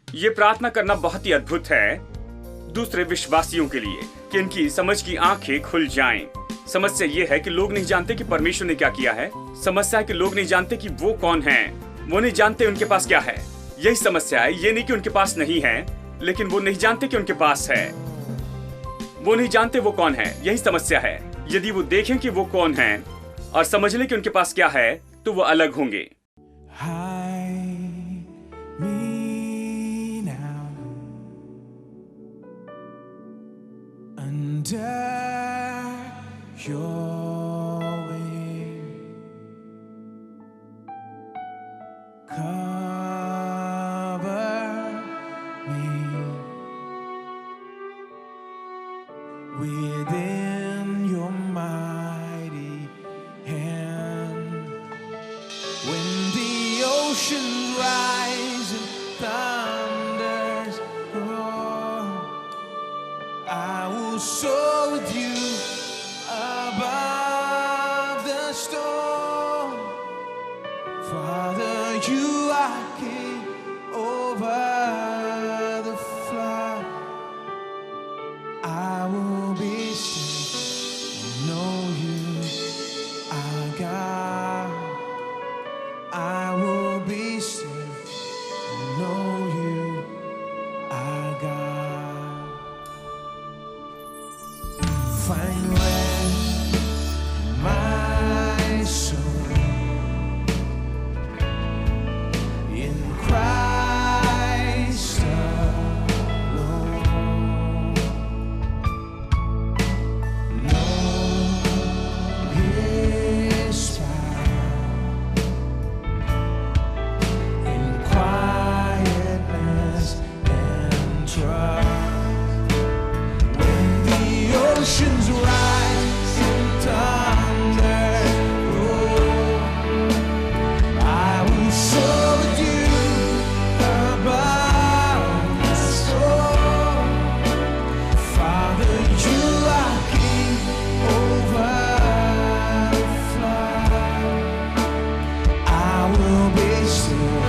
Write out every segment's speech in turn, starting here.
ये प्रार्थना करना बहुत ही अद्भुत है दूसरे विश्वासियों के लिए कि इनकी समझ की आंखें खुल जाएं। समस्या ये है कि लोग नहीं जानते कि परमेश्वर ने क्या किया है। समस्या है कि लोग नहीं जानते कि वो कौन हैं। वो नहीं जानते उनके पास क्या है। यही समस्या है। ये नहीं कि उनके पास नहीं है, लेकिन वो नहीं जानते कि उनके पास है। वो नहीं जानते वो कौन है। यही समस्या है। यदि वो देखें कि वो कौन है और समझ लें कि उनके पास क्या है, तो वो अलग होंगे। Within your mighty hand, when the oceans rise and thunders roar, I will soar with you above the storm. Father, you are king over the flood. I will be still, know you are God. I will be still, know you are God. Find rest, my soul, in Christ alone. Oceans rise and thunder roar, I will soar with you above the storm. Father, you are king over the flood. I will be still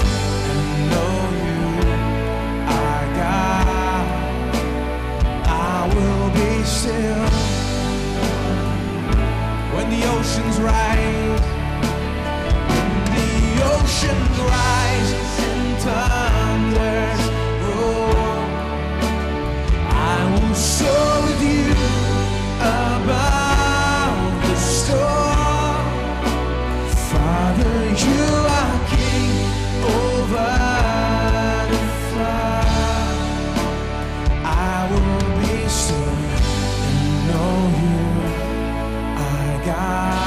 and know you are God. I will be still. When the oceans rise, and thunders roar, I will soar with you above the storm. Father, you are king over the flood. I will be still and know you are God.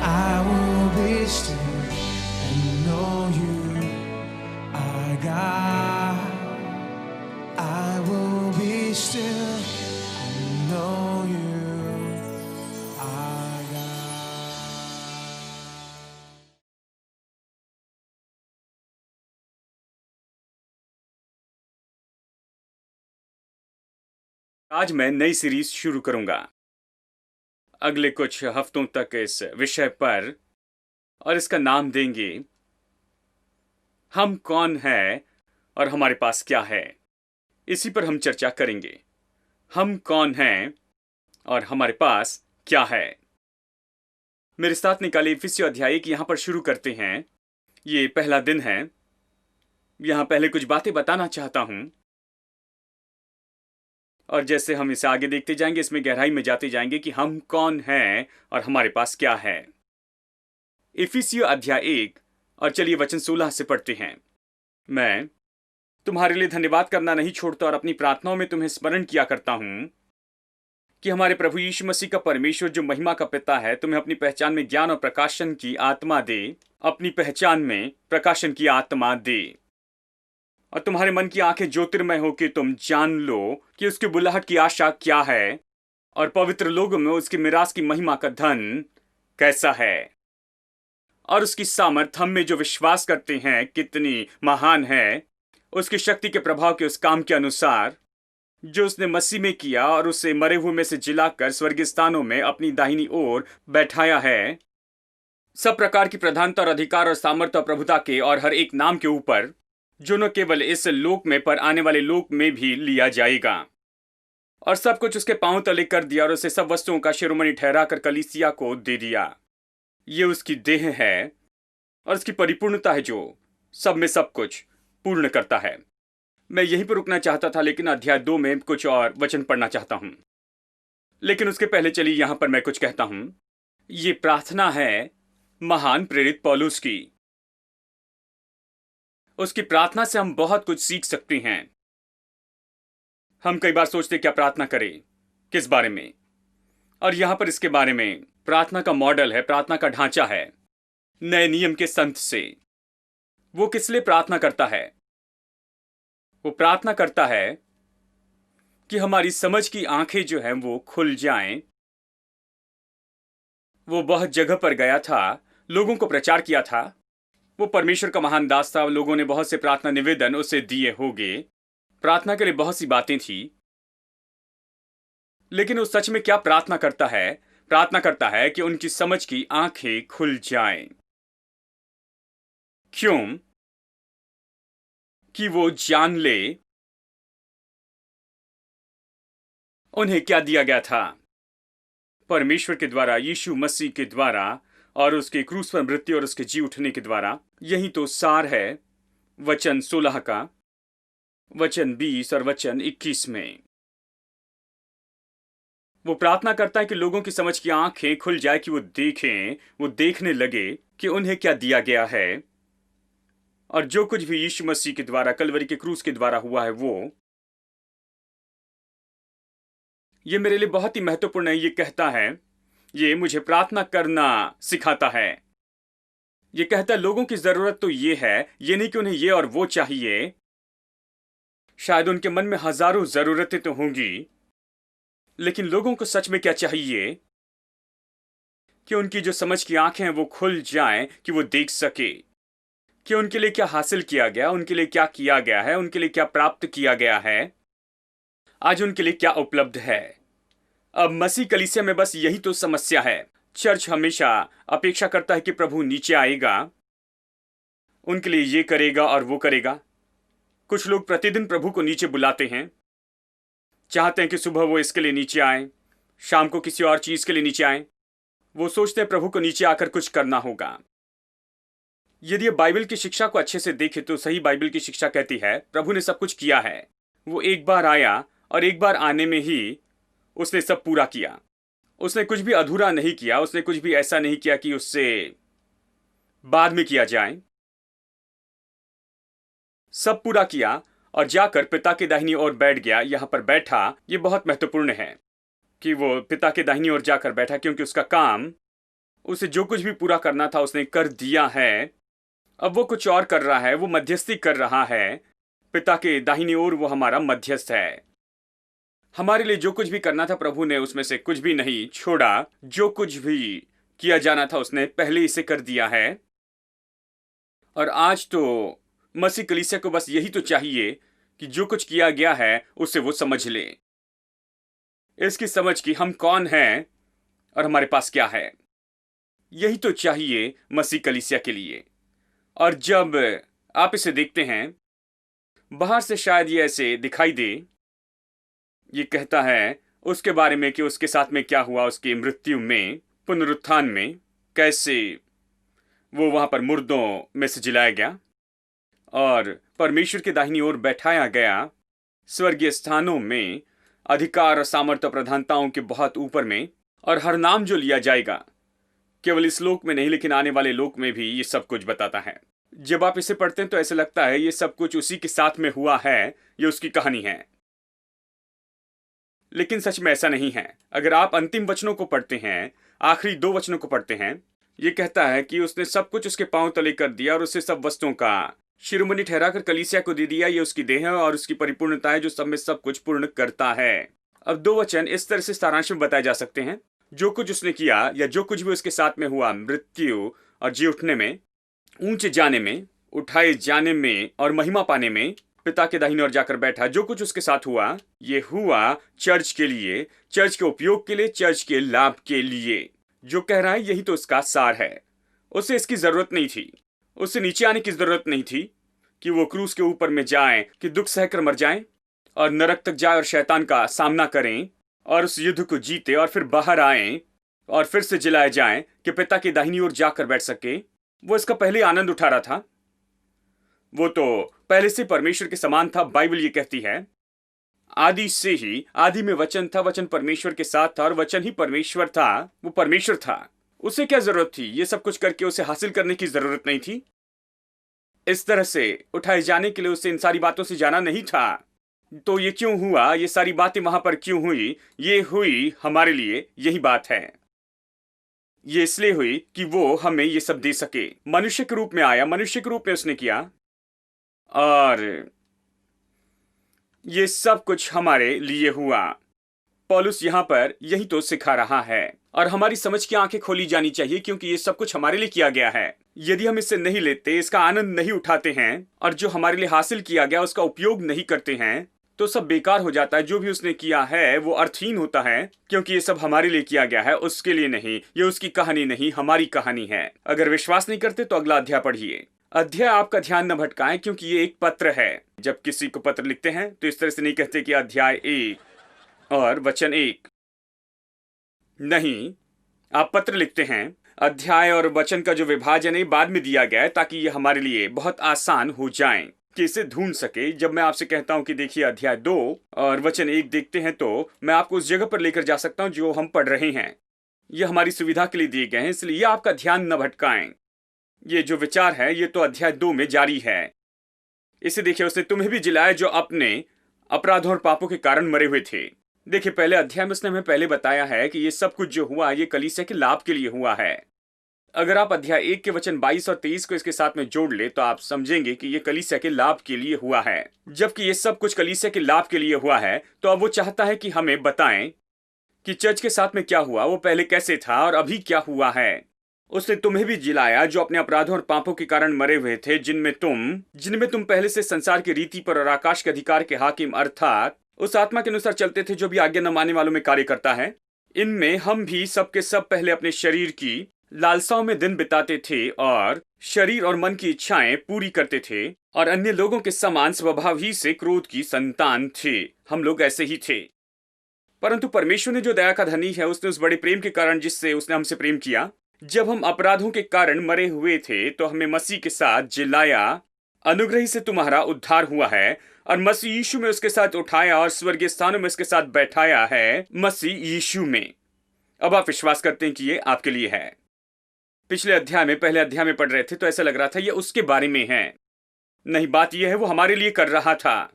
I will be still and know you are God. I will be still and know you are God. आज मैं नई series शुरू करूंगा अगले कुछ हफ्तों तक इस विषय पर, और इसका नाम देंगे हम कौन हैं और हमारे पास क्या है। इसी पर हम चर्चा करेंगे। हम कौन हैं और हमारे पास क्या है। मेरे साथ निकाले इफिसियों अध्याय की यहां पर शुरू करते हैं। ये पहला दिन है। यहां पहले कुछ बातें बताना चाहता हूं, और जैसे हम इसे आगे देखते जाएंगे, इसमें गहराई में जाते जाएंगे कि हम कौन हैं और हमारे पास क्या है। इफिसियों अध्याय 1 और चलिए वचन 16 से पढ़ते हैं। मैं तुम्हारे लिए धन्यवाद करना नहीं छोड़ता और अपनी प्रार्थनाओं में तुम्हें स्मरण किया करता हूं कि हमारे प्रभु यीशु मसीह का परमेश्वर जो महिमा का पिता है, तुम्हें अपनी पहचान में ज्ञान और प्रकाशन की आत्मा दे। अपनी पहचान में प्रकाशन की आत्मा दे, और तुम्हारे मन की आंखें ज्योतिर्मय हो कि तुम जान लो कि उसकी बुलाहट की आशा क्या है, और पवित्र लोगों में उसकी मिरास की महिमा का धन कैसा है, और उसकी सामर्थ हम में जो विश्वास करते हैं कितनी महान है, उसकी शक्ति के प्रभाव के उस काम के अनुसार जो उसने मसीह में किया और उसे मरे हुए में से जिलाकर स्वर्गीय स्थानों में अपनी दाहिनी ओर बैठाया है, सब प्रकार की प्रधानता और अधिकार और सामर्थ्य और प्रभुता के और हर एक नाम के ऊपर, जो न केवल इस लोक में पर आने वाले लोक में भी लिया जाएगा। और सब कुछ उसके पांव तले कर दिया और उसे सब वस्तुओं का शिरोमणि ठहराकर कलीसिया को दे दिया। ये उसकी देह है और उसकी परिपूर्णता है जो सब में सब कुछ पूर्ण करता है। मैं यहीं पर रुकना चाहता था, लेकिन अध्याय 2 में कुछ और वचन पढ़ना चाहता हूं। लेकिन उसके पहले चलिए यहां पर मैं कुछ कहता हूं। ये प्रार्थना है महान प्रेरित पौलुस की। उसकी प्रार्थना से हम बहुत कुछ सीख सकते हैं। हम कई बार सोचते क्या प्रार्थना करें, किस बारे में, और यहां पर इसके बारे में प्रार्थना का मॉडल है, प्रार्थना का ढांचा है नए नियम के संत से। वो किस लिए प्रार्थना करता है? वो प्रार्थना करता है कि हमारी समझ की आंखें जो हैं वो खुल जाएं। वो बहुत जगह पर गया था, लोगों को प्रचार किया था। वो परमेश्वर का महान दास था। लोगों ने बहुत से प्रार्थना निवेदन उसे दिए होंगे, प्रार्थना के लिए बहुत सी बातें थी। लेकिन वो सच में क्या प्रार्थना करता है? प्रार्थना करता है कि उनकी समझ की आंखें खुल जाएं। क्यों? कि वो जान ले उन्हें क्या दिया गया था परमेश्वर के द्वारा, यीशु मसीह के द्वारा और उसके क्रूस पर मृत्यु और उसके जी उठने के द्वारा। यही तो सार है वचन 16 का, वचन 20 और वचन 21 में। वो प्रार्थना करता है कि लोगों की समझ की आंखें खुल जाए, कि वो देखें, वो देखने लगे कि उन्हें क्या दिया गया है और जो कुछ भी यीशु मसीह के द्वारा कलवरी के क्रूस के द्वारा हुआ है वो। ये मेरे लिए बहुत ही महत्वपूर्ण है। ये कहता है, ये मुझे प्रार्थना करना सिखाता है। ये कहता है लोगों की जरूरत तो ये है, ये नहीं कि उन्हें ये और वो चाहिए। शायद उनके मन में हजारों जरूरतें तो होंगी, लेकिन लोगों को सच में क्या चाहिए? कि उनकी जो समझ की आंखें हैं वो खुल जाएं, कि वो देख सके कि उनके लिए क्या हासिल किया गया, उनके लिए क्या किया गया है, उनके लिए क्या प्राप्त किया गया है, आज उनके लिए क्या उपलब्ध है। अब मसीह कलीसिया में बस यही तो समस्या है। चर्च हमेशा अपेक्षा करता है कि प्रभु नीचे आएगा, उनके लिए ये करेगा और वो करेगा। कुछ लोग प्रतिदिन प्रभु को नीचे बुलाते हैं, चाहते हैं कि सुबह वो इसके लिए नीचे आए, शाम को किसी और चीज के लिए नीचे आए। वो सोचते हैं प्रभु को नीचे आकर कुछ करना होगा। यदि बाइबल की शिक्षा को अच्छे से देखें तो सही बाइबल की शिक्षा कहती है प्रभु ने सब कुछ किया है। वो एक बार आया और एक बार आने में ही उसने सब पूरा किया। उसने कुछ भी अधूरा नहीं किया, उसने कुछ भी ऐसा नहीं किया कि उससे बाद में किया जाए। सब पूरा किया और जाकर पिता के दाहिनी ओर बैठ गया। यहां पर बैठा, ये बहुत महत्वपूर्ण है कि वो पिता के दाहिनी ओर जाकर बैठा, क्योंकि उसका काम, उसे जो कुछ भी पूरा करना था उसने कर दिया है। अब वो कुछ और कर रहा है, वो मध्यस्थी कर रहा है। पिता के दाहिनी ओर वो हमारा मध्यस्थ है। हमारे लिए जो कुछ भी करना था प्रभु ने उसमें से कुछ भी नहीं छोड़ा। जो कुछ भी किया जाना था उसने पहले इसे कर दिया है। और आज तो मसीह कलीसिया को बस यही तो चाहिए कि जो कुछ किया गया है उसे वो समझ ले। इसकी समझ कि हम कौन हैं और हमारे पास क्या है, यही तो चाहिए मसीह कलीसिया के लिए। और जब आप इसे देखते हैं बाहर से शायद ये ऐसे दिखाई दे। ये कहता है उसके बारे में कि उसके साथ में क्या हुआ, उसकी मृत्यु में, पुनरुत्थान में, कैसे वो वहां पर मुर्दों में से जिलाया गया और परमेश्वर के दाहिनी ओर बैठाया गया, स्वर्गीय स्थानों में, अधिकार और सामर्थ्य प्रधानताओं के बहुत ऊपर में। और हर नाम जो लिया जाएगा, केवल इस लोक में नहीं लेकिन आने वाले लोक में भी, ये सब कुछ बताता है। जब आप इसे पढ़ते हैं तो ऐसे लगता है ये सब कुछ उसी के साथ में हुआ है, ये उसकी कहानी है। लेकिन सच में ऐसा नहीं है। अगर आप अंतिम वचनों को पढ़ते हैं, आखिरी 2 वचनों को पढ़ते हैं, ये कहता है कि उसने सब कुछ उसके पांव तले कर दिया और उसे सब वस्तुओं का शिरोमणि ठहराकर कलीसिया को दे दिया। ये उसकी देह है और उसकी परिपूर्णता है जो सब में सब कुछ पूर्ण करता है। अब 2 वचन इस तरह से सारांश में बताए जा सकते हैं। जो कुछ उसने किया या जो कुछ भी उसके साथ में हुआ, मृत्यु और जी उठने में, ऊंचे जाने में, उठाए जाने में और महिमा पाने में, पिता के दाहिने ओर जाकर बैठा, जो कुछ उसके साथ हुआ, ये हुआ चर्च के लिए, चर्च के उपयोग के लिए, चर्च के लाभ के लिए। जो कह रहा है यही तो उसका सार है। उसे इसकी जरूरत नहीं थी, उससे नीचे आने की जरूरत नहीं थी, कि वो क्रूस के ऊपर में जाएं, कि दुख सहकर मर जाएं और नरक तक जाए और शैतान का सामना करें और उस युद्ध को जीते और फिर बाहर आएं और फिर से जिलाए जाएं कि पिता की दाहिनी ओर जाकर बैठ सके। वो इसका पहले आनंद उठा रहा था। वो तो पहले से परमेश्वर के समान था। बाइबल ये कहती है आदि से ही, आदि में वचन था, वचन परमेश्वर के साथ था और वचन ही परमेश्वर था। वो परमेश्वर था। उसे क्या जरूरत थी ये सब कुछ करके उसे हासिल करने की जरूरत नहीं थी। इस तरह से उठाए जाने के लिए उसे इन सारी बातों से जाना नहीं था। तो ये क्यों हुआ, ये सारी बातें वहां पर क्यों हुई? ये हुई हमारे लिए, यही बात है। ये इसलिए हुई कि वो हमें ये सब दे सके। मनुष्य के रूप में आया, मनुष्य के रूप में उसने किया और ये सब कुछ हमारे लिए हुआ। पौलुस यहां पर यही तो सिखा रहा है और हमारी समझ की आंखें खोली जानी चाहिए, क्योंकि ये सब कुछ हमारे लिए किया गया है। यदि हम इससे नहीं लेते, इसका आनंद नहीं उठाते हैं और जो हमारे लिए हासिल किया गया उसका उपयोग नहीं करते हैं, तो सब बेकार हो जाता है। जो भी उसने किया है वो अर्थहीन होता है, क्योंकि ये सब हमारे लिए किया गया है, उसके लिए नहीं। ये उसकी कहानी नहीं, हमारी कहानी है। अगर विश्वास नहीं करते तो अगला अध्याय पढ़िए। अध्याय आपका ध्यान न भटकाएं, क्योंकि ये एक पत्र है। जब किसी को पत्र लिखते हैं तो इस तरह से नहीं कहते कि अध्याय 1 और वचन 1। नहीं, आप पत्र लिखते हैं। अध्याय और वचन का जो विभाजन है बाद में दिया गया है, ताकि ये हमारे लिए बहुत आसान हो जाए कि इसे ढूंढ सके। जब मैं आपसे कहता हूं कि देखिए अध्याय 2 और वचन 1 देखते हैं, तो मैं आपको उस जगह पर लेकर जा सकता हूं जो हम पढ़ रहे हैं। ये हमारी सुविधा के लिए दिए गए हैं, इसलिए आपका ध्यान न भटकाएं। ये जो विचार है ये तो अध्याय 2 में जारी है। इसे देखिए, उसने तुम्हें भी जिलाया जो अपने अपराधों और पापों के कारण मरे हुए थे। देखिए, पहले अध्याय में उसने हमें पहले बताया है कि ये सब कुछ जो हुआ ये कलीसिया के लाभ के लिए हुआ है। अगर आप अध्याय 1 के वचन 22 और 23 को इसके साथ में जोड़ ले तो आप समझेंगे कि ये कलीसिया के लाभ के लिए हुआ है। जबकि ये सब कुछ कलीसिया के लाभ के लिए हुआ है, तो अब वो चाहता है कि हमें बताएं कि चर्च के साथ में क्या हुआ, वो पहले कैसे था और अभी क्या हुआ है। उसने तुम्हें भी जिलाया जो अपने अपराधों और पापों के कारण मरे हुए थे, जिनमें तुम पहले से संसार की रीति पर और आकाश के अधिकार के हाकिम अर्थात उस आत्मा के अनुसार चलते थे जो भी आज्ञा न मानने वालों में कार्य करता है। इनमें हम भी सबके सब पहले अपने शरीर की लालसाओं में दिन बिताते थे और शरीर और मन की इच्छाएं पूरी करते थे और अन्य लोगों के समान स्वभाव ही से क्रोध की संतान थे। हम लोग ऐसे ही थे। परंतु परमेश्वर ने जो दया का धनी है, उसने उस बड़े प्रेम के कारण जिससे उसने हमसे प्रेम किया, जब हम अपराधों के कारण मरे हुए थे तो हमें मसीह के साथ जिलाया। अनुग्रह से तुम्हारा उद्धार हुआ है और मसीह यीशु में उसके साथ उठाया और स्वर्गीय स्थानों में उसके साथ बैठाया है, मसीह यीशु में। अब आप विश्वास करते हैं कि ये आपके लिए है। पिछले अध्याय में, पहले अध्याय में पढ़ रहे थे तो ऐसा लग रहा था ये उसके बारे में है। नहीं, बात यह है वो हमारे लिए कर रहा था।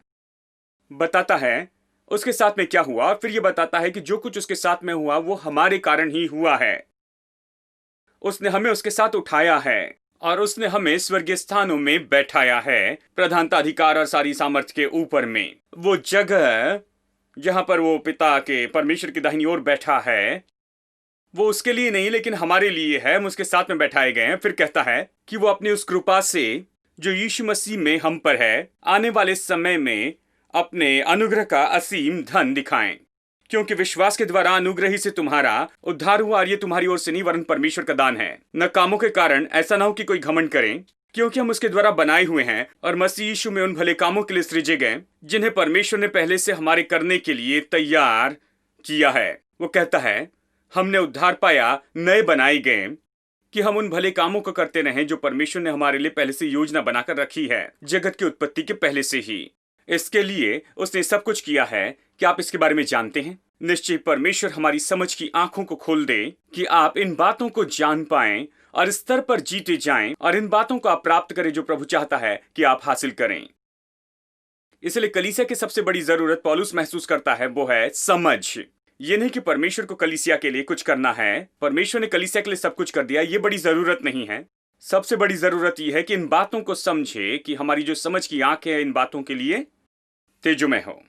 बताता है उसके साथ में क्या हुआ, फिर ये बताता है कि जो कुछ उसके साथ में हुआ वो हमारे कारण ही हुआ है। उसने हमें उसके साथ उठाया है और उसने हमें स्वर्गीय स्थानों में बैठाया है, प्रधानता, अधिकार और सारी सामर्थ्य के ऊपर में। वो जगह जहां पर वो पिता के, परमेश्वर की दाहिनी ओर बैठा है, वो उसके लिए नहीं लेकिन हमारे लिए है। हम उसके साथ में बैठाए गए हैं। फिर कहता है कि वो अपनी उस कृपा से जो यीशु मसीह में हम पर है, आने वाले समय में अपने अनुग्रह का असीम धन दिखाएं, क्योंकि विश्वास के द्वारा अनुग्रह ही से तुम्हारा उद्धार हुआ और ये तुम्हारी ओर से नहीं वरन परमेश्वर का दान है, न कामों के कारण, ऐसा ना हो कि कोई घमंड करे। क्योंकि हम उसके द्वारा बनाए हुए हैं और मसीह यीशु में उन भले कामों के लिए सृजे गए जिन्हें परमेश्वर ने पहले से हमारे करने के लिए तैयार किया है। वो कहता है हमने उद्धार पाया, नए बनाए गए कि हम उन भले कामों को करते रहें जो परमेश्वर ने हमारे लिए पहले से योजना बनाकर रखी है, जगत की उत्पत्ति के पहले से ही। इसके लिए उसने सब कुछ किया है। क्या आप इसके बारे में जानते हैं? निश्चय परमेश्वर हमारी समझ की आंखों को खोल दे कि आप इन बातों को जान पाएं और इस स्तर पर जीते जाएं और इन बातों को आप प्राप्त करें जो प्रभु चाहता है कि आप हासिल करें। इसलिए कलीसिया की सबसे बड़ी जरूरत पौलुस महसूस करता है वो है समझ। ये नहीं कि परमेश्वर को कलीसिया के लिए कुछ करना है, परमेश्वर ने कलीसिया के लिए सब कुछ कर दिया, ये बड़ी जरूरत नहीं है। सबसे बड़ी जरूरत यह है कि इन बातों को समझे कि हमारी जो समझ की आंखें हैं इन बातों के लिए तेजोमय हो।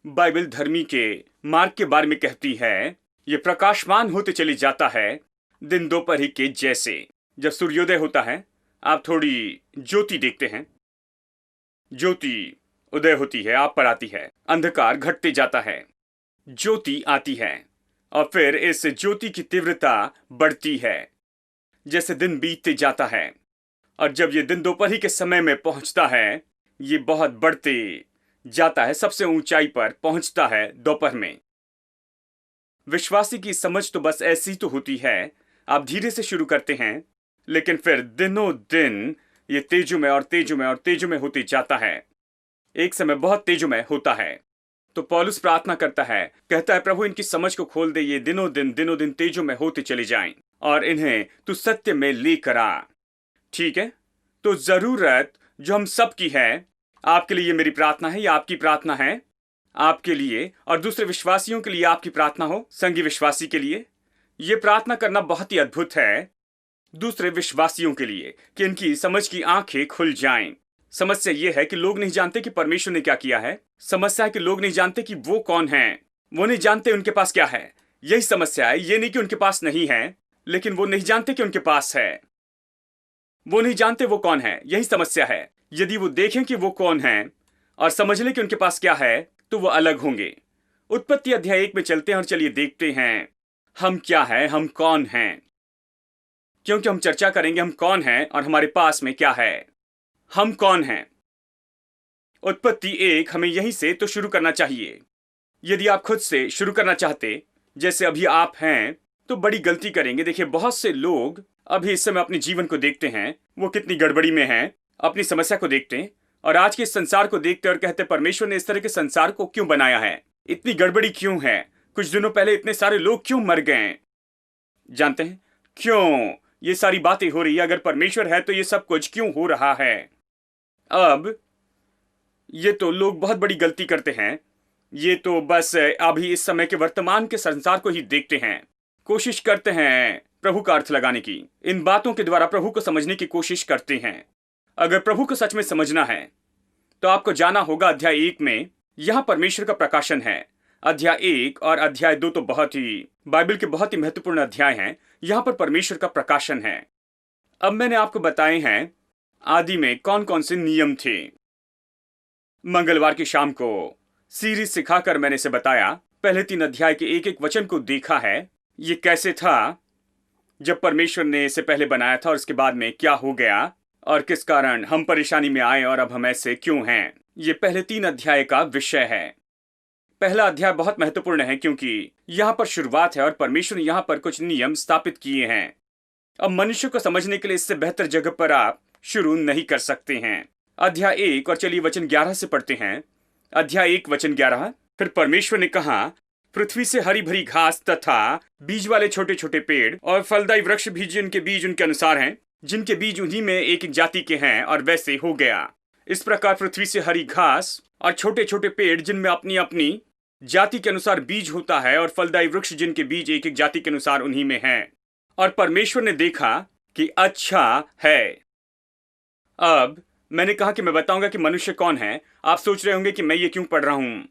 बाइबल धर्मी के मार्ग के बारे में कहती है ये प्रकाशमान होते चले जाता है दिन दोपहर के जैसे। जब सूर्योदय होता है आप थोड़ी ज्योति देखते हैं, ज्योति उदय होती है, आप पर आती है, अंधकार घटते जाता है, ज्योति आती है और फिर इस ज्योति की तीव्रता बढ़ती है जैसे दिन बीतते जाता है। और जब ये दिन दोपहर के समय में पहुंचता है, ये बहुत बढ़ते जाता है, सबसे ऊंचाई पर पहुंचता है दोपहर में। विश्वासी की समझ तो बस ऐसी तो होती है, आप धीरे से शुरू करते हैं, लेकिन फिर दिनों दिन ये तेजुमय और तेजुमय और तेजुमय होते जाता है। एक समय बहुत तेजुमय होता है। तो पौलुस प्रार्थना करता है, कहता है, प्रभु इनकी समझ को खोल दे, ये दिनों दिन तेजुमय होते चले जाएं और इन्हें तू सत्य में लेकर आ। ठीक है, तो जरूरत जो हम सब की है, आपके लिए ये मेरी प्रार्थना है, या आपकी प्रार्थना है आपके लिए और दूसरे विश्वासियों के लिए आपकी प्रार्थना हो, संगी विश्वासी के लिए ये प्रार्थना करना बहुत ही अद्भुत है, दूसरे विश्वासियों के लिए, कि इनकी समझ की आंखें खुल जाएं। समस्या यह है कि लोग नहीं जानते कि परमेश्वर ने क्या किया है। समस्या है कि लोग नहीं जानते कि वो कौन है, वो नहीं जानते उनके पास क्या है। यही समस्या है। ये नहीं कि उनके पास नहीं है, लेकिन वो नहीं जानते कि उनके पास है। वो नहीं जानते वो कौन है, यही समस्या है। यदि वो देखें कि वो कौन है और समझ लें कि उनके पास क्या है, तो वो अलग होंगे। उत्पत्ति अध्याय 1 में चलते हैं और चलिए देखते हैं हम क्या है, हम कौन हैं, क्योंकि हम चर्चा करेंगे हम कौन हैं और हमारे पास में क्या है। हम कौन हैं? उत्पत्ति 1 हमें यहीं से तो शुरू करना चाहिए। यदि आप खुद से शुरू करना चाहते जैसे अभी आप हैं, तो बड़ी गलती करेंगे। देखिए, बहुत से लोग अभी इस समय अपने जीवन को देखते हैं, वो कितनी गड़बड़ी में हैं, अपनी समस्या को देखते हैं और आज के इस संसार को देखते और कहते, परमेश्वर ने इस तरह के संसार को क्यों बनाया है, इतनी गड़बड़ी क्यों है, कुछ दिनों पहले इतने सारे लोग क्यों मर गए। जानते हैं क्यों ये सारी बातें हो रही है? अगर परमेश्वर है तो ये सब कुछ क्यों हो रहा है? अब ये तो लोग बहुत बड़ी गलती करते हैं। ये तो बस अभी इस समय के वर्तमान के संसार को ही देखते हैं, कोशिश करते हैं प्रभु का अर्थ लगाने की, इन बातों के द्वारा प्रभु को समझने की कोशिश करते हैं। अगर प्रभु को सच में समझना है तो आपको जाना होगा अध्याय 1 में यहां परमेश्वर का प्रकाशन है। अध्याय 1 और अध्याय 2 तो बहुत ही बाइबल के बहुत ही महत्वपूर्ण अध्याय हैं। यहां पर परमेश्वर का प्रकाशन है। अब मैंने आपको बताए हैं आदि में कौन कौन से नियम थे। मंगलवार की शाम को सीरीज सिखाकर मैंने इसे बताया। पहले 3 अध्याय के एक एक वचन को देखा है, ये कैसे था जब परमेश्वर ने इसे पहले बनाया था और इसके बाद में क्या हो गया और किस कारण हम परेशानी में आए और अब हम ऐसे क्यों हैं। ये पहले 3 अध्याय का विषय है। पहला अध्याय बहुत महत्वपूर्ण है क्योंकि यहां पर शुरुआत है और परमेश्वर ने यहां पर कुछ नियम स्थापित किए हैं। अब मनुष्य को समझने के लिए इससे बेहतर जगह पर आप शुरू नहीं कर सकते हैं। अध्याय 1 और चलिए वचन 11 से पढ़ते हैं। अध्याय 1 वचन 11। फिर परमेश्वर ने कहा, पृथ्वी से हरी भरी घास तथा बीज वाले छोटे छोटे पेड़ और फलदायी वृक्ष भी जिनके बीज उनके अनुसार हैं, जिनके बीज उन्हीं में एक एक जाति के हैं, और वैसे हो गया। इस प्रकार पृथ्वी से हरी घास और छोटे छोटे पेड़ जिनमें अपनी अपनी जाति के अनुसार बीज होता है, और फलदायी वृक्ष जिनके बीज एक एक जाति के अनुसार उन्हीं में हैं। और परमेश्वर ने देखा कि अच्छा है। अब मैंने कहा कि मैं बताऊंगा कि मनुष्य कौन है। आप सोच रहे होंगे कि मैं ये क्यों पढ़ रहा हूं,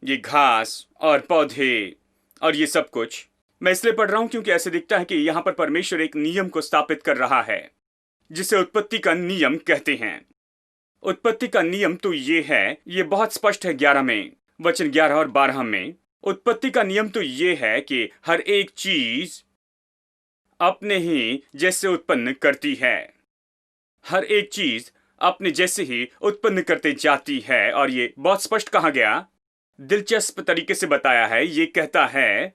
ये घास और पौधे और ये सब कुछ। मैं इसलिए पढ़ रहा हूं क्योंकि ऐसे दिखता है कि यहां पर परमेश्वर एक नियम को स्थापित कर रहा है, जिसे उत्पत्ति का नियम कहते हैं। उत्पत्ति का नियम तो ये है, ये बहुत स्पष्ट है 11 में, वचन 11 और 12 में। उत्पत्ति का नियम तो ये है कि हर एक चीज अपने ही जैसे उत्पन्न करती है। हर एक चीज अपने जैसे ही उत्पन्न करते जाती है। और ये बहुत स्पष्ट कहा गया, दिलचस्प तरीके से बताया है। ये कहता है,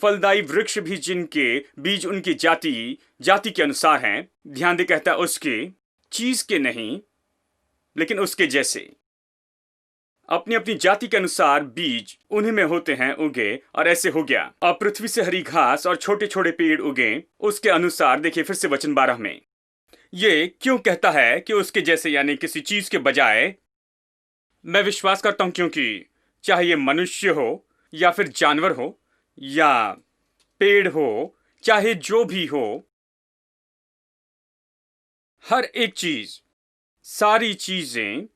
फलदायी वृक्ष भी जिनके बीज उनकी जाति के अनुसार हैं। ध्यान दे, कहता है उसके, चीज के नहीं, लेकिन उसके जैसे, अपनी अपनी जाति के अनुसार बीज उन्हीं में होते हैं उगे, और ऐसे हो गया। अब पृथ्वी से हरी घास और छोटे छोटे पेड़ उगे उसके अनुसार। देखिए फिर से वचन 12 में ये क्यों कहता है कि उसके जैसे, यानी किसी चीज के बजाय। मैं विश्वास करता हूं क्योंकि चाहे ये मनुष्य हो या फिर जानवर हो या पेड़ हो, चाहे जो भी हो, हर एक चीज, सारी चीजें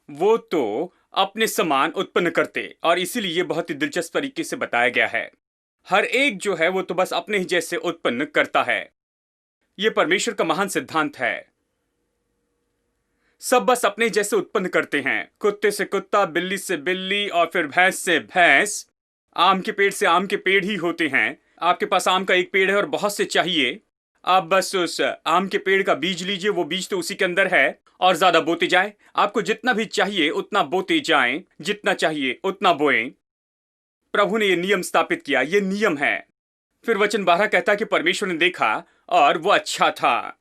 वो तो अपने समान उत्पन्न करते। और इसीलिए बहुत ही दिलचस्प तरीके से बताया गया है, हर एक जो है वो तो बस अपने ही जैसे उत्पन्न करता है। यह परमेश्वर का महान सिद्धांत है। सब बस अपने जैसे उत्पन्न करते हैं। कुत्ते से कुत्ता, बिल्ली से बिल्ली और फिर भैंस से भैंस। आम के पेड़ से आम के पेड़ ही होते हैं। आपके पास आम का एक पेड़ है और बहुत से चाहिए। आप बस उस आम के पेड़ का बीज लीजिए, वो बीज तो उसी के अंदर है, और ज्यादा बोते जाएं। आपको जितना भी चाहिए उतना बोते जाएं, जितना चाहिए उतना बोएं। प्रभु ने ये नियम स्थापित किया, ये नियम है। फिर वचन 12 कहता है कि परमेश्वर ने देखा और वो अच्छा था।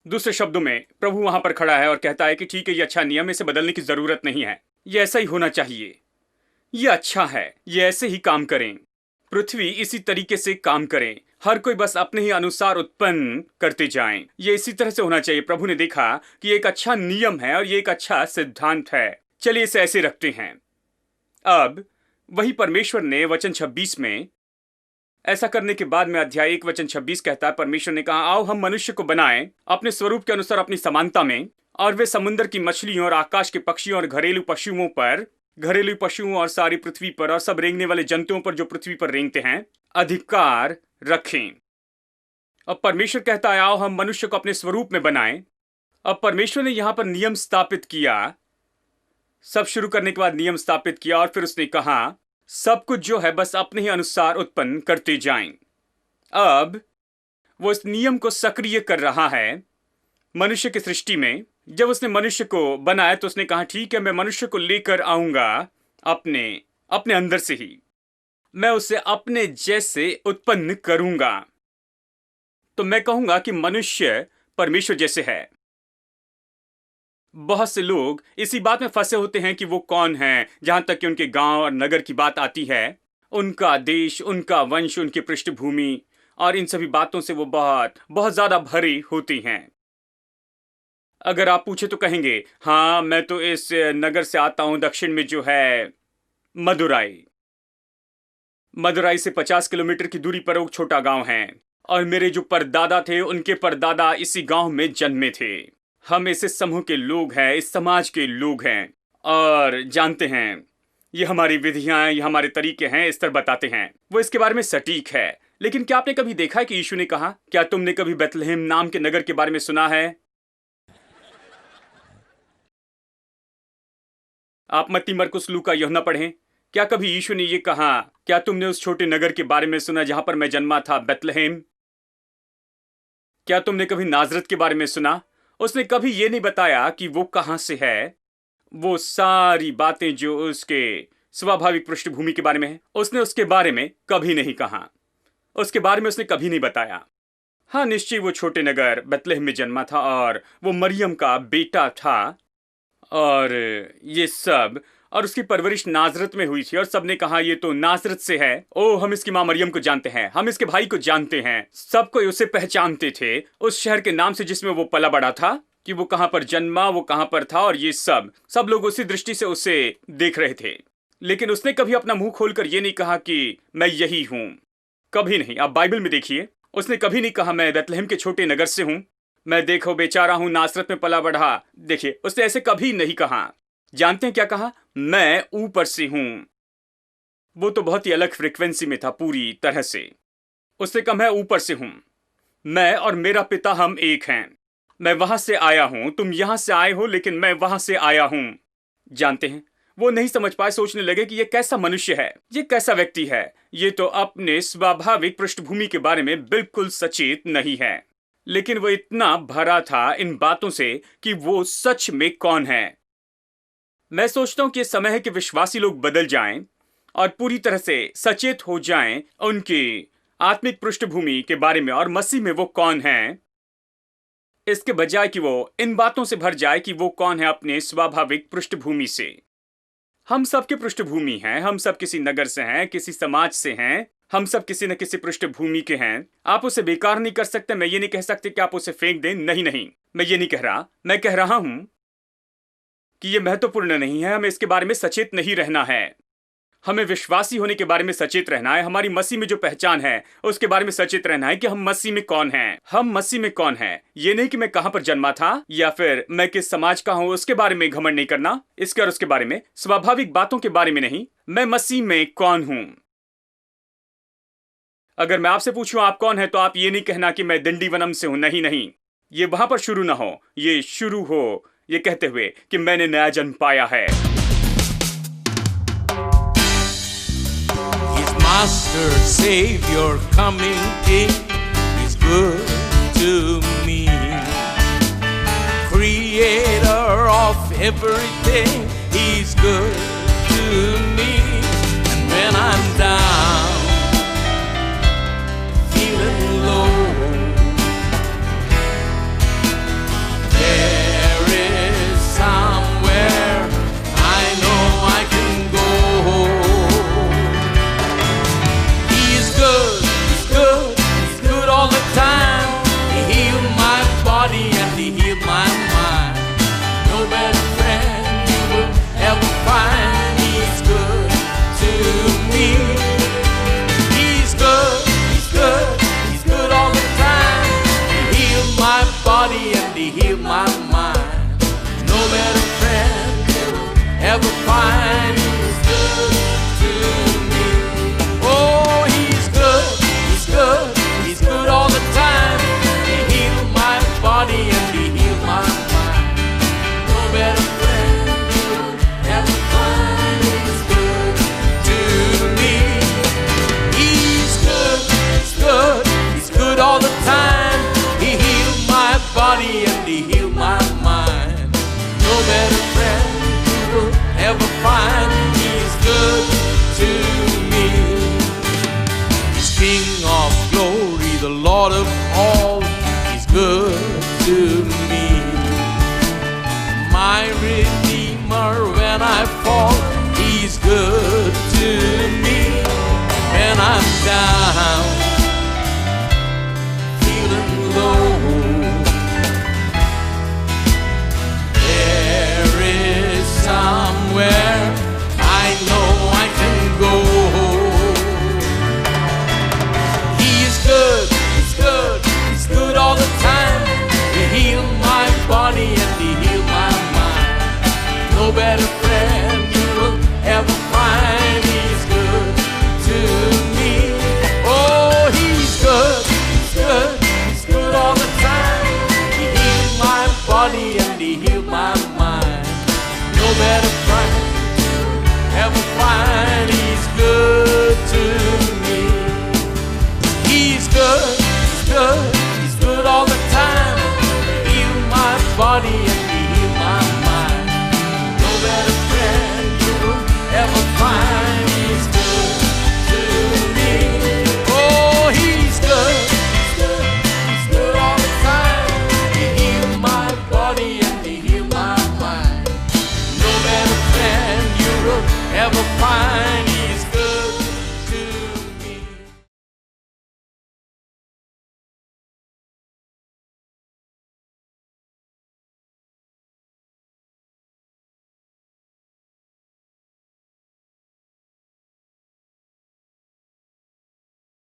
दूसरे शब्दों में प्रभु वहां पर खड़ा है और कहता है कि ठीक है, ये अच्छा नियम, इसे बदलने की जरूरत नहीं है, ये ऐसा ही होना चाहिए, ये अच्छा है, ये ऐसे ही काम करें। पृथ्वी इसी तरीके से काम करें, हर कोई बस अपने ही अनुसार उत्पन्न करते जाएं। ये इसी तरह से होना चाहिए। प्रभु ने देखा कि ये एक अच्छा नियम है और ये एक अच्छा सिद्धांत है, चलिए इसे ऐसे रखते हैं। अब वही परमेश्वर ने वचन 26 में ऐसा करने के बाद में अध्याय 1 वचन 26 कहता है, परमेश्वर ने कहा, आओ हम मनुष्य को बनाएं अपने स्वरूप के अनुसार, अपनी समानता में, और वे समुद्र की मछलियों और आकाश के पक्षियों और घरेलू पशुओं और सारी पृथ्वी पर और सब रेंगने वाले जंतुओं पर जो पृथ्वी पर रेंगते हैं अधिकार रखें। अब परमेश्वर कहता है, आओ हम मनुष्य को अपने स्वरूप में बनाएं। अब परमेश्वर ने यहां पर नियम स्थापित किया, सब शुरू करने के बाद नियम स्थापित किया, और फिर उसने कहा सब कुछ जो है बस अपने ही अनुसार उत्पन्न करते जाएं। अब वो इस नियम को सक्रिय कर रहा है मनुष्य की सृष्टि में। जब उसने मनुष्य को बनाया तो उसने कहा, ठीक है, मैं मनुष्य को लेकर आऊंगा अपने अंदर से ही, मैं उसे अपने जैसे उत्पन्न करूंगा। तो मैं कहूंगा कि मनुष्य परमेश्वर जैसे है। बहुत से लोग इसी बात में फंसे होते हैं कि वो कौन हैं, जहां तक कि उनके गांव और नगर की बात आती है, उनका देश, उनका वंश, उनकी पृष्ठभूमि, और इन सभी बातों से वो बहुत बहुत ज्यादा भरी होती हैं। अगर आप पूछे तो कहेंगे, हाँ मैं तो इस नगर से आता हूं, दक्षिण में जो है मदुराई से 50 किलोमीटर की दूरी पर एक छोटा गांव है, और मेरे जो परदादा थे उनके परदादा इसी गांव में जन्मे थे। हम इस समूह के लोग हैं, इस समाज के लोग हैं, और जानते हैं ये हमारी विधियां, ये हमारे तरीके हैं, इस तरह बताते हैं। वो इसके बारे में सटीक है। लेकिन क्या आपने कभी देखा है कि यीशु ने कहा, क्या तुमने कभी बेथलेहम नाम के नगर के बारे में सुना है? आप मत्ती, मरकुस, लूका, यूहन्ना पढ़ें। क्या कभी यीशु ने ये कहा, क्या तुमने उस छोटे नगर के बारे में सुना जहां पर मैं जन्मा था, बेथलेहम? क्या तुमने कभी नाजरत के बारे में सुना? उसने कभी ये नहीं बताया कि वो कहां से है। वो सारी बातें जो उसके स्वाभाविक पृष्ठभूमि के बारे में है, उसने उसके बारे में कभी नहीं कहा, उसके बारे में उसने कभी नहीं बताया। हाँ, निश्चय वो छोटे नगर बेथलेहम में जन्मा था, और वो मरियम का बेटा था, और ये सब, और उसकी परवरिश नाजरत में हुई थी, और सबने कहा ये तो नाजरत से है। ओ, हम इसकी मां मरियम को जानते हैं, हम इसके भाई को जानते हैं। सब कोई उसे पहचानते थे उस शहर के नाम से जिसमें वो पला बड़ा था, कि वो कहां पर जन्मा, वो कहां पर था, और ये सब लोग उसी दृष्टि से उसे देख रहे थे। लेकिन उसने कभी अपना मुंह खोलकर ये नहीं कहा कि मैं यही हूं, कभी नहीं। आप बाइबल में देखिए, उसने कभी नहीं कहा मैं बेथलेहम के छोटे नगर से हूं, मैं देखो बेचारा हूं, नासरत में पला बढ़ा। देखिए, उसने ऐसे कभी नहीं कहा। जानते हैं क्या कहा? मैं ऊपर से हूं। वो तो बहुत ही अलग फ्रीक्वेंसी में था पूरी तरह से। उसने कहा मैं ऊपर से हूं, मैं और मेरा पिता हम एक हैं, मैं वहां से आया हूं, तुम यहां से आए हो, लेकिन मैं वहां से आया हूं। जानते हैं, वो नहीं समझ पाए, सोचने लगे कि ये कैसा मनुष्य है, ये कैसा व्यक्ति है, ये तो अपने स्वाभाविक पृष्ठभूमि के बारे में बिल्कुल सचेत नहीं है। लेकिन वो इतना भरा था इन बातों से कि वो सच में कौन है। मैं सोचता हूं कि ये समय है कि विश्वासी लोग बदल जाएं और पूरी तरह से सचेत हो जाएं उनकी आत्मिक पृष्ठभूमि के बारे में और मसीह में वो कौन है, इसके बजाय कि वो इन बातों से भर जाए कि वो कौन है अपने स्वाभाविक पृष्ठभूमि से। हम सब की पृष्ठभूमि हैं, हम सब किसी नगर से हैं, किसी समाज से हैं, हम सब किसी न किसी पृष्ठभूमि के हैं। आप उसे बेकार नहीं कर सकते। मैं ये नहीं कह सकते कि आप उसे फेंक दें, नहीं, मैं ये नहीं कह रहा। मैं कह रहा हूं कि ये महत्वपूर्ण नहीं है, हमें इसके बारे में सचेत नहीं रहना है। हमें विश्वासी होने के बारे में सचेत रहना है, हमारी मसीह में जो पहचान है उसके बारे में सचेत रहना है कि हम मसीह में कौन हैं। हम मसीह में कौन हैं, ये नहीं कि मैं कहां पर जन्मा था या फिर मैं किस समाज का हूं, उसके बारे में घमंड नहीं करना, इसके और उसके बारे में, स्वाभाविक बातों के बारे में नहीं। मैं मसीह में कौन हूं। अगर मैं आपसे पूछूं आप कौन है, तो आप ये नहीं कहना कि मैं दिंडीवनम से हूं, नहीं, ये वहां पर शुरू ना हो, ये शुरू हो ये कहते हुए कि मैंने नया जन्म पाया है। Master, Savior, coming King, He's good to me. Creator of everything, He's good to me. And when I'm down, feeling low, there is somewhere I know I can go. He's good, He's good, He's good all the time. He healed my body and He healed my mind. No better friend you will ever find. He's good to me. He's good, He's good, He's good all the time. He healed my body and He healed my mind. No better friend you will ever find. He's good to me. Oh, He's good, He's good, He's good all the time. He healed my body and He healed my mind. No better friend you will ever find. He's good to me. He's good, He's good, He's good all the time. He healed my body and He healed my mind. No better friend you will ever find. He's good to me. He's King of glory, the Lord of all. He's good to me. My Redeemer when I fall. He's good to me. When I'm down, feeling low, there is somewhere I know I can go. He's good, He's good, He's good all the time. He healed my body and He healed my mind. No better friend you will ever find. He's good to me. Oh, He's good, He's good, He's good all the time. He healed my body and He healed my mind. No better friend you will ever find. He's good to me. He's good, He's good, He's good all the time. He healed my body and He healed my mind. No better friend you will ever find. He's good to me. Oh, He's good, He's good, He's good all the time. He healed my body and He healed my mind. No better friend you will ever